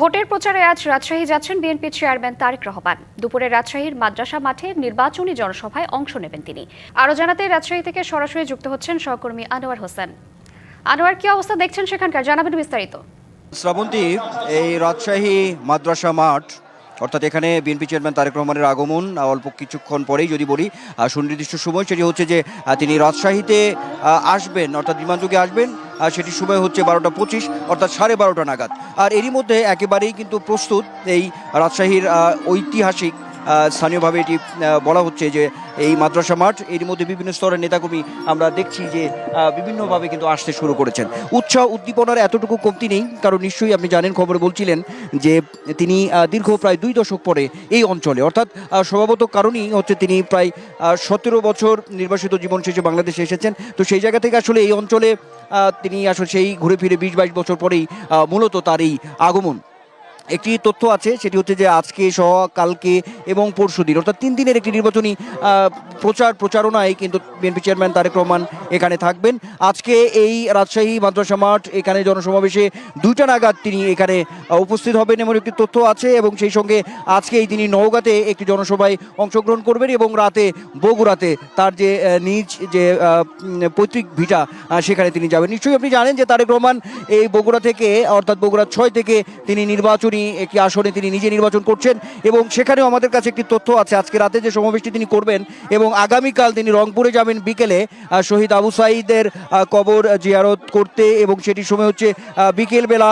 ভোটের প্রচারে আজ রাজশাহী যাচ্ছেন বিএনপি চেয়ারম্যান তারেক রহমান। দুপুরে রাজশাহীর মাদ্রাসা মাঠে নির্বাচনী জনসভায় অংশ নেবেন তিনি। আরও জানাতে রাজশাহী থেকে সরাসরি যুক্ত হচ্ছেন সহকর্মী আনোয়ার হোসেন। আনোয়ার, কি অবস্থা দেখছেন সেখানকার, জানাবেন বিস্তারিত। শ্রাবন্তী, এই রাজশাহী মাদ্রাসা মাঠ অর্থাৎ এখানে বিএনপি চেয়ারম্যান তারেক রহমানের আগমন অল্প কিছুক্ষণ পরেই, যদি বলি সুনির্দিষ্ট সময়, সেটি হচ্ছে যে তিনি রাজশাহীতে আসবেন, অর্থাৎ বিমানযোগে আসবেন। সেটির সময় হচ্ছে 12:25, অর্থাৎ 12:30 নাগাদ। আর এরই মধ্যে একেবারেই কিন্তু প্রস্তুত এই রাজশাহীর ঐতিহাসিক, স্থানীয়ভাবে এটি বলা হচ্ছে যে এই মাদ্রাসা মাঠ। এর মধ্যে বিভিন্ন স্তরের নেতাকর্মী আমরা দেখছি যে বিভিন্নভাবে কিন্তু আসতে শুরু করেছেন। উৎসাহ উদ্দীপনার এতটুকু কমতি নেই, কারণ নিশ্চয়ই আপনি জানেন, খবরে বলছিলেন যে তিনি দীর্ঘ প্রায় 2 দশক পরে এই অঞ্চলে, অর্থাৎ স্বভাবত কারণই হচ্ছে তিনি প্রায় 17 বছর নির্বাসিত জীবন শেষে বাংলাদেশে এসেছেন। তো সেই জায়গা থেকে আসলে এই অঞ্চলে তিনি আসলে সেই ঘুরে ফিরে 20-22 বছর পরেই মূলত তার এই আগমন। একটি তথ্য আছে, সেটি হচ্ছে যে আজকে সহ কালকে এবং পরশুদিন, অর্থাৎ 3 দিনের একটি নির্বাচনী প্রচারণায় কিন্তু বিএনপি চেয়ারম্যান তারেক রহমান এখানে থাকবেন। আজকে এই রাজশাহী মাদ্রাসা মাঠ এখানে জনসমাবেশে 2টা নাগাদ তিনি এখানে উপস্থিত হবেন এমন একটি তথ্য আছে, এবং সেই সঙ্গে আজকেই তিনি নওগাঁতে একটি জনসভায় অংশগ্রহণ করবেন এবং রাতে বগুড়াতে তার যে নিজ যে পৈতৃক ভিটা সেখানে তিনি যাবেন। নিশ্চয়ই আপনি জানেন যে তারেক রহমান এই বগুড়া থেকে, অর্থাৎ বগুড়া 6 থেকে তিনি নির্বাচনী একটি আসনে তিনি নিজে নির্বাচন করছেন, এবং সেখানেও আমাদের কাছে একটি তথ্য আছে আজকে রাতে যে সমাবেশটি তিনি করবেন, এবং আগামীকাল তিনি রংপুরে যাবেন বিকেলে শহীদ আবু সাঈদের কবর জিয়ারত করতে, এবং সেটির সময় হচ্ছে বিকেলবেলা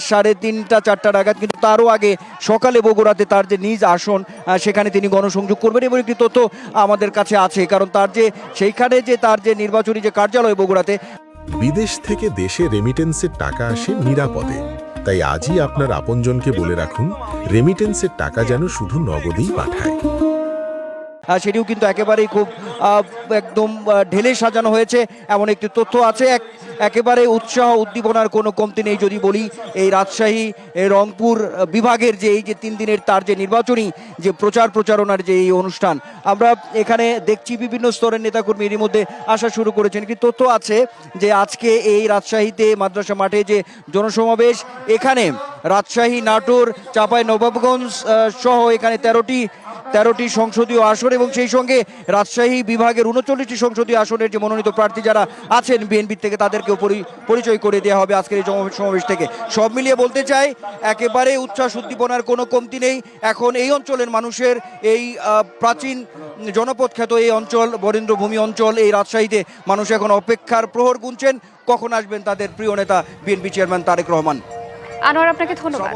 3:30-4টা নাগাদ। কিন্তু তারও আগে সকালে বগুড়াতে তার যে নিজ আসন সেখানে তিনি গণসংযোগ করবেন, এবং একটি তথ্য আমাদের কাছে আছে, কারণ তার যে সেইখানে যে তার যে নির্বাচনী যে কার্যালয় বগুড়াতে। বিদেশ থেকে দেশে রেমিটেন্সের টাকা আসে নিরাপদে, তাই আজই আপনার আপনজনকে বলে রাখুন, রেমিটেন্সের টাকা যেন শুধু নগদেই পাঠায়। সেটিও কিন্তু একেবারেই খুব একদম ঢেলে সাজানো হয়েছে এমন একটি তথ্য আছে। একেবারে উৎসাহ উদ্দীপনার কোনো কমতি নেই। যদি বলি এই রাজশাহী রংপুর বিভাগের যে এই যে 3 দিনের তার যে নির্বাচনী যে প্রচারণার যে এই অনুষ্ঠান, আমরা এখানে দেখছি বিভিন্ন স্তরের নেতাকর্মী এরই মধ্যে আসা শুরু করেছেন। একটি তথ্য আছে যে আজকে এই রাজশাহীতে মাদ্রাসা মাঠে যে জনসমাবেশ, এখানে রাজশাহী, নাটোর, চাঁপাইনবাবগঞ্জ সহ এখানে 13টি সংসদীয় আসন, এবং সেই সঙ্গে রাজশাহী বিভাগের 39টি সংসদীয় আসনের যে মনোনীত প্রার্থী যারা আছেন বিএনপি থেকে, তাদেরকেও পরিচয় করে দেওয়া হবে আজকের এই সমাবেশ থেকে। সব মিলিয়ে বলতে চাই, একেবারে উচ্ছ্বাস উদ্দীপনার কোনো কমতি নেই। এখন এই অঞ্চলের মানুষের, এই প্রাচীন জনপদ খ্যাত এই অঞ্চল, বরেন্দ্রভূমি অঞ্চল, এই রাজশাহীতে মানুষ এখন অপেক্ষার প্রহর গুনছেন কখন আসবেন তাদের প্রিয় নেতা বিএনপি চেয়ারম্যান তারেক রহমান। আনোয়ার, আপনাকে ধন্যবাদ।